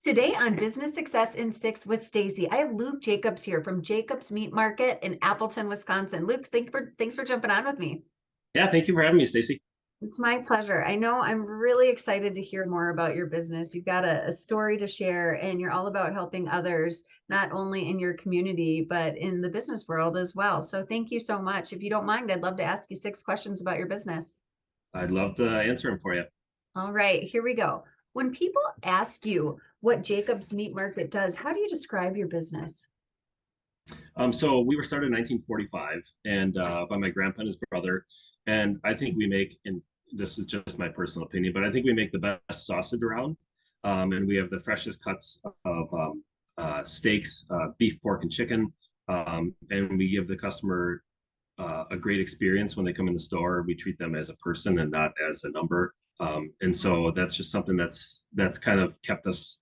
Today on Business Success in Six with Stacie, I have Luke Jacobs here from Jacobs Meat Market in Appleton, Wisconsin. Luke, thanks for jumping on with me. Yeah, thank you for having me, Stacie. It's my pleasure. I know I'm really excited to hear more about your business. You've got a story to share, and you're all about helping others, not only in your community, but in the business world as well. So thank you so much. If you don't mind, I'd love to ask you 6 questions about your business. I'd love to answer them for you. All right, here we go. When people ask you what Jacobs Meat Market does, how do you describe your business? So we were started in 1945 and by my grandpa and his brother. And I think we make, and this is just my personal opinion, but I think we make the best sausage around. And we have the freshest cuts of steaks, beef, pork, and chicken. And we give the customer a great experience when they come in the store. We treat them as a person and not as a number. And so that's just something that's kind of kept us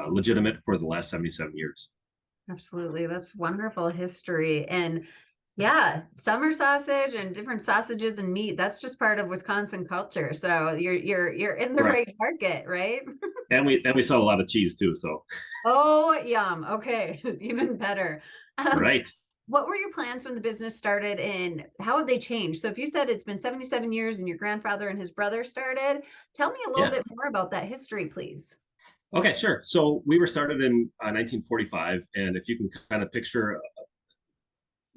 legitimate for the last 77 years. Absolutely. That's wonderful history. And yeah, summer sausage and different sausages and meat, that's just part of Wisconsin culture. So you're in the Correct. right market, right? And we sell a lot of cheese too. So Oh, yum. Okay. Even better. Um, right. what were your plans when the business started and how have they changed? So if you said it's been 77 years and your grandfather and his brother started, tell me a little Yeah. bit more about that history, please. Okay, sure. So we were started in 1945, and if you can kind of picture,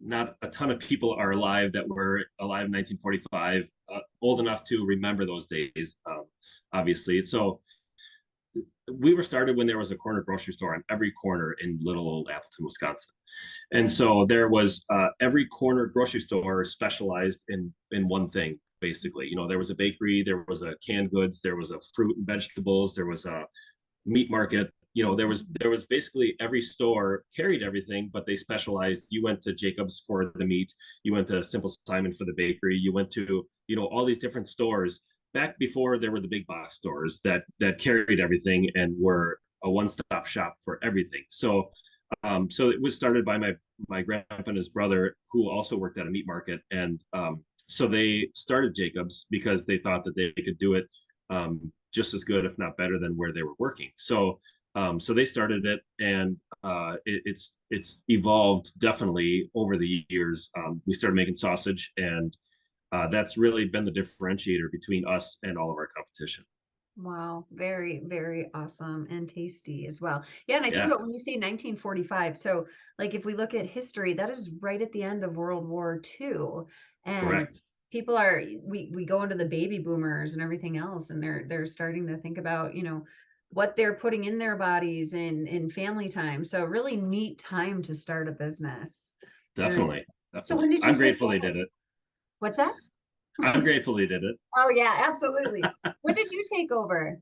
not a ton of people are alive that were alive in 1945, old enough to remember those days, obviously. So we were started when there was a corner grocery store on every corner in little old Appleton, Wisconsin. And so there was every corner grocery store specialized in one thing, basically. You know, there was a bakery, there was a canned goods, there was a fruit and vegetables, there was a meat market. You know, there was basically every store carried everything, but they specialized. You went to Jacobs for the meat, you went to Simple Simon for the bakery, you went to, you know, all these different stores back before there were the big box stores that carried everything and were a one-stop shop for everything. So it was started by my grandpa and his brother, who also worked at a meat market, and so they started Jacobs because they thought that they could do it just as good, if not better, than where they were working. So they started it, and it's evolved definitely over the years. We started making sausage, and that's really been the differentiator between us and all of our competition. Wow, very, very awesome and tasty as well. Yeah, and I think Yeah, about when you say 1945, so like if we look at history, that is right at the end of World War II. And correct. people are we go into the baby boomers and everything else, and they're starting to think about, what they're putting in their bodies in family time. So really neat time to start a business. Very Definitely, so definitely. when did you I'm take grateful they over? did it. What's that? I'm grateful they did it. Oh yeah, absolutely. When did you take over?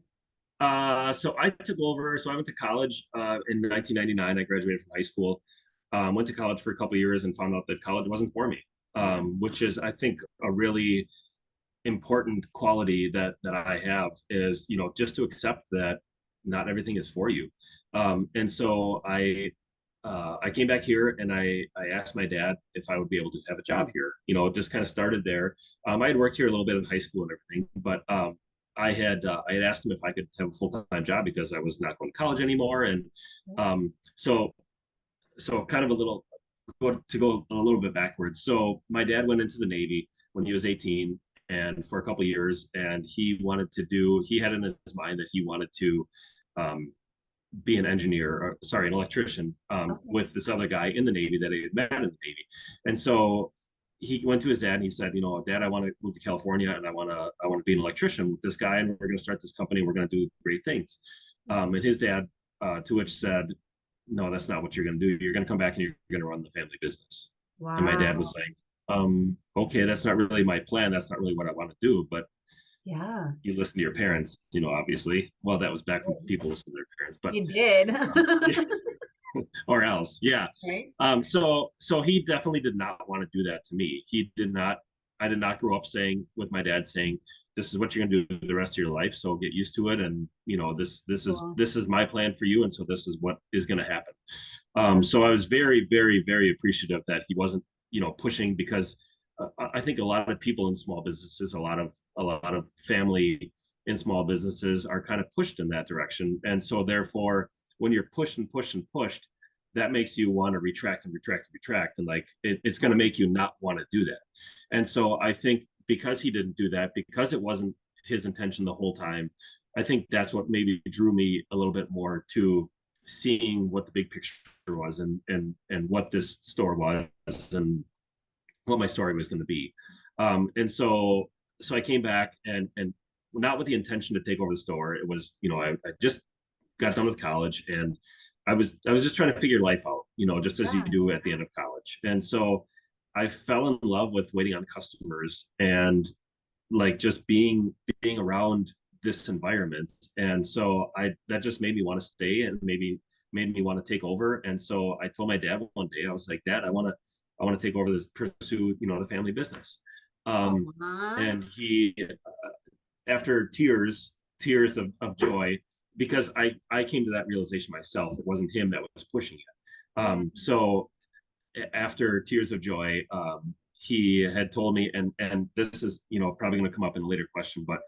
So I took over. So I went to college in 1999. I graduated from high school. Went to college for a couple of years and found out that college wasn't for me, Yeah. which is, I think, a really important quality that I have is, you know, just to accept that not everything is for you. And so I came back here and I asked my dad if I would be able to have a job here. You know, it just kind of started there. I had worked here a little bit in high school and everything, but I had asked him if I could have a full-time job because I was not going to college anymore. And um, so so kind of a little go a little bit backwards. So my dad went into the Navy when he was 18 and for a couple of years, and he had in his mind that he wanted to um, be an engineer, or sorry, an electrician, Okay. with this other guy in the Navy that he had met in the Navy. And so he went to his dad and he said, you know, Dad, I want to move to California and I want to be an electrician with this guy, and we're going to start this company. We're going to do great things. And his dad, to which said, no, that's not what you're going to do. You're going to come back and you're going to run the family business. And my dad was Wow. like, okay, that's not really my plan. That's not really what I want to do. But Yeah. you listen to your parents, you know, obviously. Well, that was back when people listened to their parents, but You did. yeah, or else, yeah. Right? So he definitely did not want to do that to me. He did not. I did not grow up saying with my dad saying, "This is what you're going to do the rest of your life. So get used to it." And you know, Cool. this is my plan for you, and so this is what is going to happen. Yeah. So I was very, very, very appreciative that he wasn't, you know, pushing because I think a lot of people in small businesses, a lot of family in small businesses are kind of pushed in that direction, and so therefore when you're pushed and pushed and pushed, that makes you want to retract and retract and retract. And like, it's going to make you not want to do that. And so I think because he didn't do that, because it wasn't his intention the whole time, I think that's what maybe drew me a little bit more to seeing what the big picture was, and what this store was, and what my story was going to be. And so I came back, and not with the intention to take over the store. It was, I just got done with college, and I was just trying to figure life out, just as you Yeah. do at the end of college. And so I fell in love with waiting on customers, and like just being around this environment. And so I that just made me want to stay, and maybe made me want to take over. And so I told my dad one day, I was like, Dad, I want to take over this, pursue, the family business. Um, Aw. and he, after tears of joy, because I came to that realization myself. It wasn't him that was pushing it. Yeah. So after tears of joy, he had told me, and this is, probably going to come up in a later question, but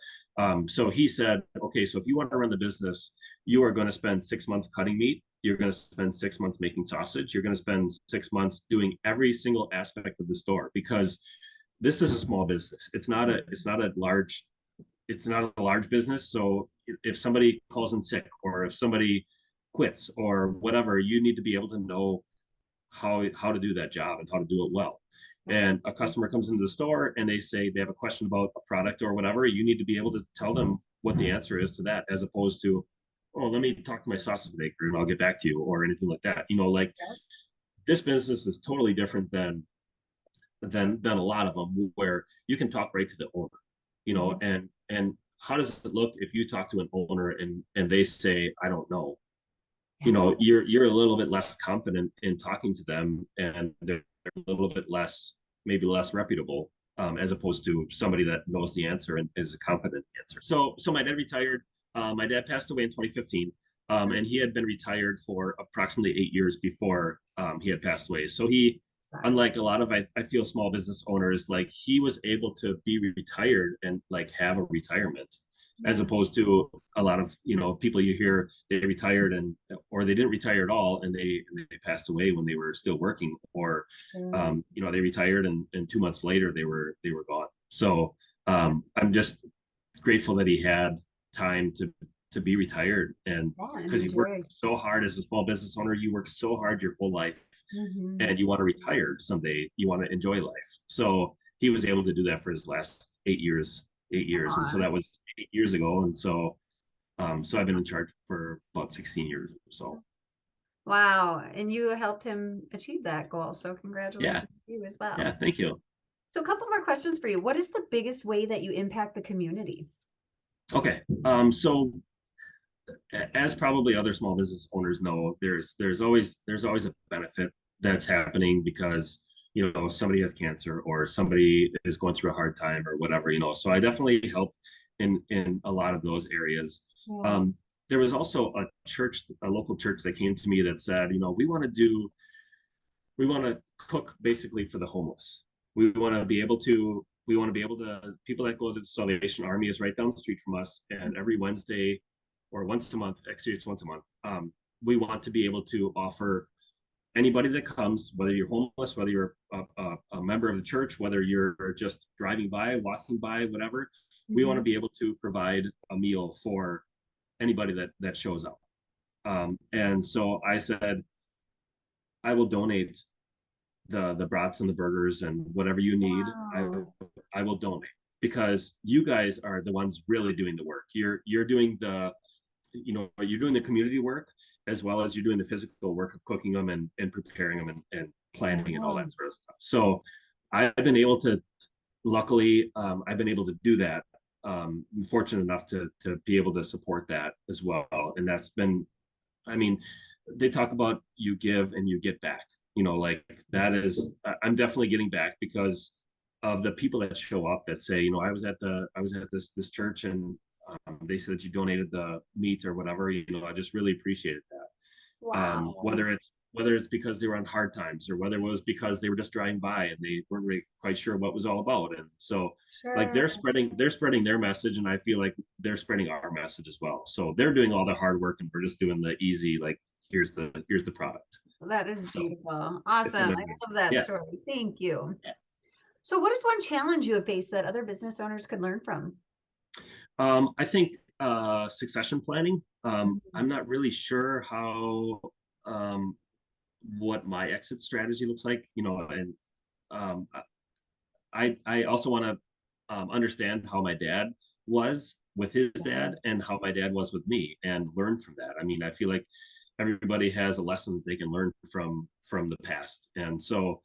so he said, okay, so if you want to run the business, you are going to spend 6 months cutting meat. You're going to spend 6 months making sausage. You're going to spend 6 months doing every single aspect of the store, because this is a small business. It's not a large business. So if somebody calls in sick, or if somebody quits or whatever, you need to be able to know how to do that job and how to do it well. And a Absolutely. customer comes into the store and they say they have a question about a product or whatever, you need to be able to tell them what the answer is to that, as opposed to, oh, let me talk to my sausage maker and I'll get back to you, or anything like that. Like, Yep. this business is totally different than a lot of them, where you can talk right to the owner, Mhm. and how does it look if you talk to an owner and they say, I don't know? Yeah. You're a little bit less confident in talking to them, and they're a little bit less, maybe less reputable, as opposed to somebody that knows the answer and is a confident answer. So my dad retired. My dad passed away in 2015, and he had been retired for approximately 8 years before, he had passed away. So he, Sorry. unlike a lot of, I feel, small business owners, like, he was able to be retired and like have a retirement, as Yeah. opposed to a lot of, people you hear, they retired, or they didn't retire at all, and they passed away when they were still working, or Yeah. they retired, and 2 months later they were gone. So Yeah. I'm just grateful that he had time to be retired, and Yeah. And because you work enjoy. so hard as a small business owner, you work so hard your whole life, Hmm. and you want to retire someday, you want to enjoy life. So he was able to do that for his last 8 years, and so Aw. that was 8 years ago. And so I've been in charge for about 16 years or so. Wow. And you helped him achieve that goal. So Yeah, congratulations to you as well. yeah, thank you. So a couple more questions for you. What is the biggest way that you impact the community? Okay, so as probably other small business owners know, there's always a benefit that's happening, because somebody has cancer, or somebody is going through a hard time, or whatever. So I definitely help in a lot of those areas. Yeah. There was also a local church that came to me that said, we want to cook basically for the homeless. We want to be able to, people that go to the Salvation Army is right down the street from us, and every Wednesday, or once a month, actually it's once a month, we want to be able to offer anybody that comes, whether you're homeless, whether you're a member of the church, whether you're just driving by, walking by, whatever, we want Hmm. to be able to provide a meal for anybody that shows up. And so I said, I will donate the brats and the burgers and whatever you need. I Wow. I will donate, because you guys are the ones really doing the work. You're doing the community work, as well as you're doing the physical work of cooking them, and preparing them, and Yeah. planning and all that sort of stuff. So I've been able to, luckily, I've been able to do that. I'm fortunate enough to be able to support that as well, and that's been, I mean, they talk about you give and you get back. Like, that is, I'm definitely getting back, because of the people that show up that say, I was at this church, and they said that you donated the meat or whatever. I just really appreciated that. Wow. Whether it's whether it's because they were on hard times or whether it was because they were just driving by and they weren't really quite sure what was all about. And so like Sure. they're spreading their message, and I feel like they're spreading our message as well. So they're doing all the hard work and we're just doing the easy, like here's the product. That is So beautiful. it's a Awesome. I win-win. love that Yeah. story. Thank you. So what is one challenge you have faced that other business owners could learn from? I think succession planning. Mhm. I'm not really sure how what my exit strategy looks like, and um, I also want to understand how my dad was with his dad and how my dad was with me and learn from that. I mean, I feel like everybody has a lesson that they can learn from the past, and so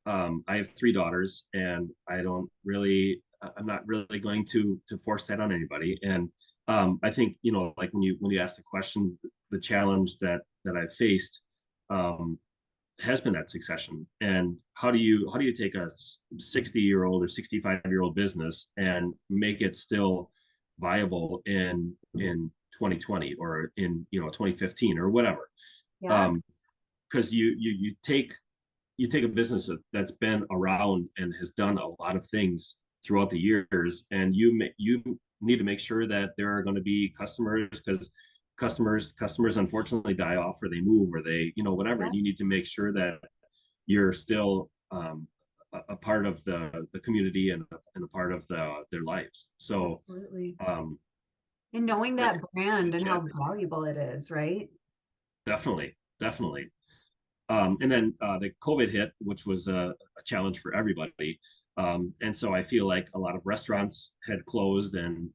I have three daughters, and I'm not really going to force that on anybody. And I think like when you ask the question, the challenge that I've faced um, has been that succession. And how do you take a 60-year-old or 65-year-old business and make it still viable in 2020 or in 2015 or whatever? Yeah. Um, because you take a business that's been around and has done a lot of things throughout the years, and you need to make sure that there are going to be customers, because customers unfortunately die off or they move or they whatever, Yeah. and you need to make sure that you're still a part of the community and a part of their lives. So Absolutely. um, And knowing that that brand and yeah, how valuable it is, right? definitely. And then the COVID hit, which was a challenge for everybody. And so I feel like a lot of restaurants had closed and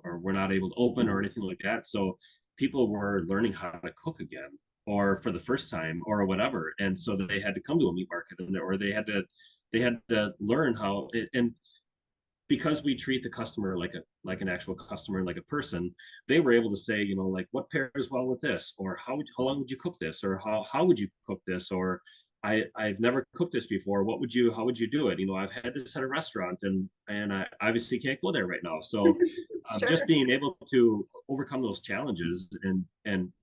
or were not able to open or anything like that. So people were learning how to cook again, or for the first time, or whatever. And so they had to come to a meat market, or they had to learn how. And because we treat the customer like an actual customer, like a person, they were able to say, like, what pairs well with this, or how long would you cook this, or how would you cook this, or I've never cooked this before. How would you do it? I've had this at a restaurant, and I obviously can't go there right now. So just Sure. being able to overcome those challenges and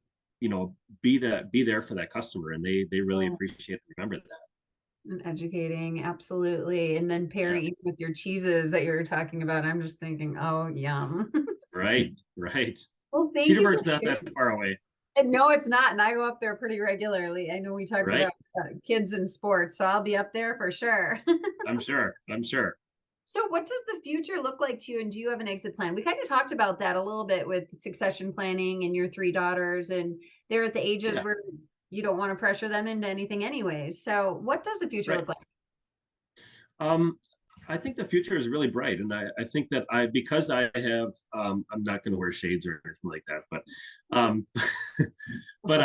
be there for that customer, and they really Yes. appreciate and remember that. And educating, absolutely. And then Yeah. pairing even with your cheeses that you were talking about. I'm just thinking, oh, yum. Right. Well, thank you for Cedarburg's not that sharing. far away. And no, it's not. And I go up there pretty regularly. I know we talked Right. about kids and sports, so I'll be up there for sure. I'm sure. So, what does the future look like to you? And do you have an exit plan? We kind of talked about that a little bit with succession planning and your three daughters, and they're at the ages Yeah. where you don't want to pressure them into anything, anyways. So, what does the future Right. look like? Um, I think the future is really bright, and I think that because I have I'm not going to wear shades or anything like that, but um, but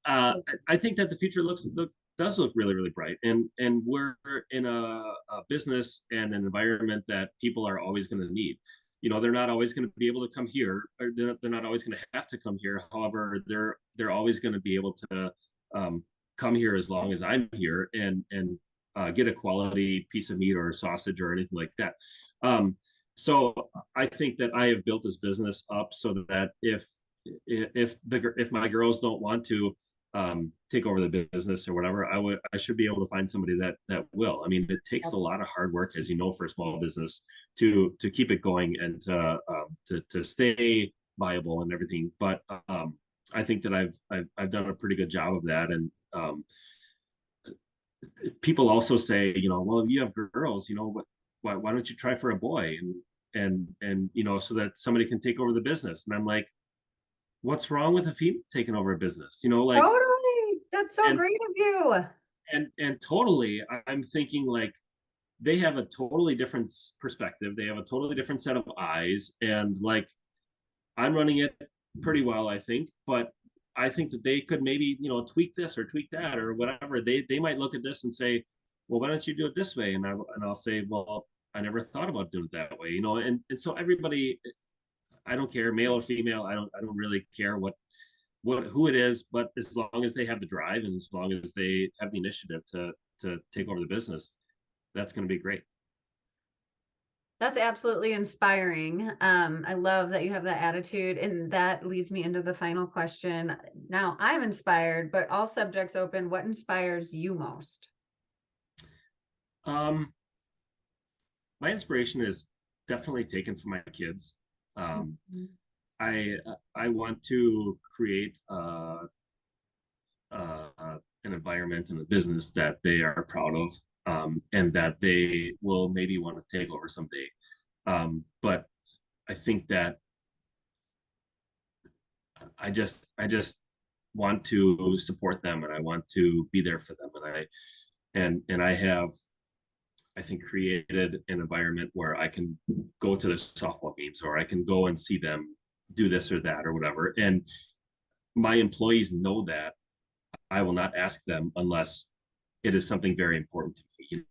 I think that the future does look really really bright, and we're in a business and an environment that people are always going to need. They're not always going to be able to come here, or they're not always going to have to come here. However, they're always going to be able to um, come here as long as I'm here, and get a quality piece of meat or sausage or anything like that. So I think that I have built this business up so that if my girls don't want to take over the business or whatever, I should be able to find somebody that will. I mean, it takes a lot of hard work, as you know, for a small business to keep it going and to stay viable and everything. But I think that I've done a pretty good job of that. And people also say, well, you have girls, why don't you try for a boy, and so that somebody can take over the business. And I'm like, what's wrong with a female taking over a business? Like, Totally. That's so and great of you. and totally, I'm thinking like they have a totally different perspective. They have a totally different set of eyes, and like I'm running it pretty well, I think, but I think that they could maybe, tweak this or tweak that or whatever. They might look at this and say, well, why don't you do it this way? And I'll say, well, I never thought about doing it that way, and so everybody, I don't care, male or female, I don't really care who it is, but as long as they have the drive and as long as they have the initiative to take over the business, that's going to be great. That's absolutely inspiring. I love that you have that attitude, and that leads me into the final question. Now, I'm inspired, but all subjects open. What inspires you most? Um, my inspiration is definitely taken from my kids. Um, Mhm. I want to create an environment and a business that they are proud of, and that they will maybe want to take over someday. But I think that I just want to support them, and I want to be there for them, and I have, I think, created an environment where I can go to the softball games, or I can go and see them do this or that or whatever. And my employees know that I will not ask them unless it is something very important to me,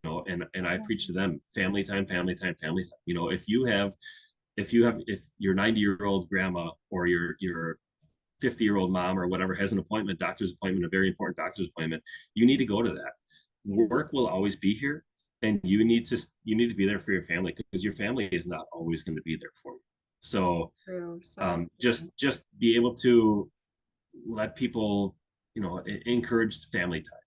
and I preach to them family time, family time, family time. If your 90-year-old grandma or your 50-year-old mom or whatever has an appointment, doctor's appointment, a very important doctor's appointment, you need to go to that. Work will always be here, and you need to be there for your family, because your family is not always going to be there for you. So True. So just be able to let people, encourage family time.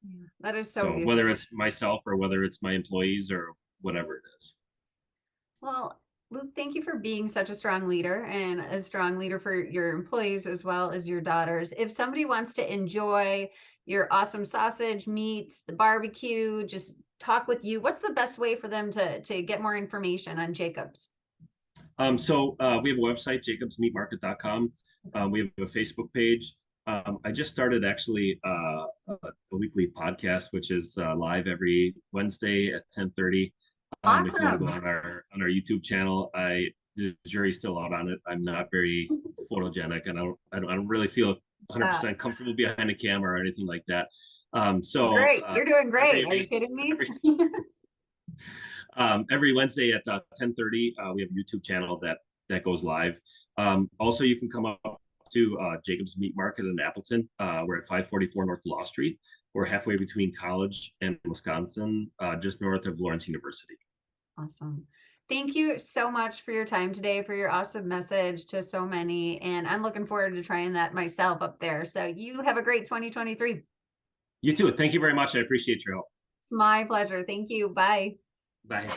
yeah, that is so So beautiful. whether it's myself or whether it's my employees or whatever it is. Well, Luke, thank you for being such a strong leader and a strong leader for your employees as well as your daughters. If somebody wants to enjoy your awesome sausage, meat, the barbecue, just talk with you, what's the best way for them to get more information on Jacobs? So we have a website, jacobsmeatmarket.com. We have a Facebook page. I just started actually a weekly podcast, which is live every Wednesday at 10:30. If you want to go Awesome. on our YouTube channel, the jury's still out on it. I'm not very photogenic, and I don't really feel Stop. 100% comfortable behind a camera or anything like that. It's So great. You're doing great. Are you every kidding me? every every Wednesday at 10:30, we have a YouTube channel that goes live. Also, you can come up to Jacob's Meat Market in Appleton. We're at 544 North Law Street. We're halfway between College and Wisconsin, just north of Lawrence University. Awesome. Thank you so much for your time today, for your awesome message to so many. And I'm looking forward to trying that myself up there. So you have a great 2023. You too. Thank you very much. I appreciate your help. It's my pleasure. Thank you. Bye. Bye.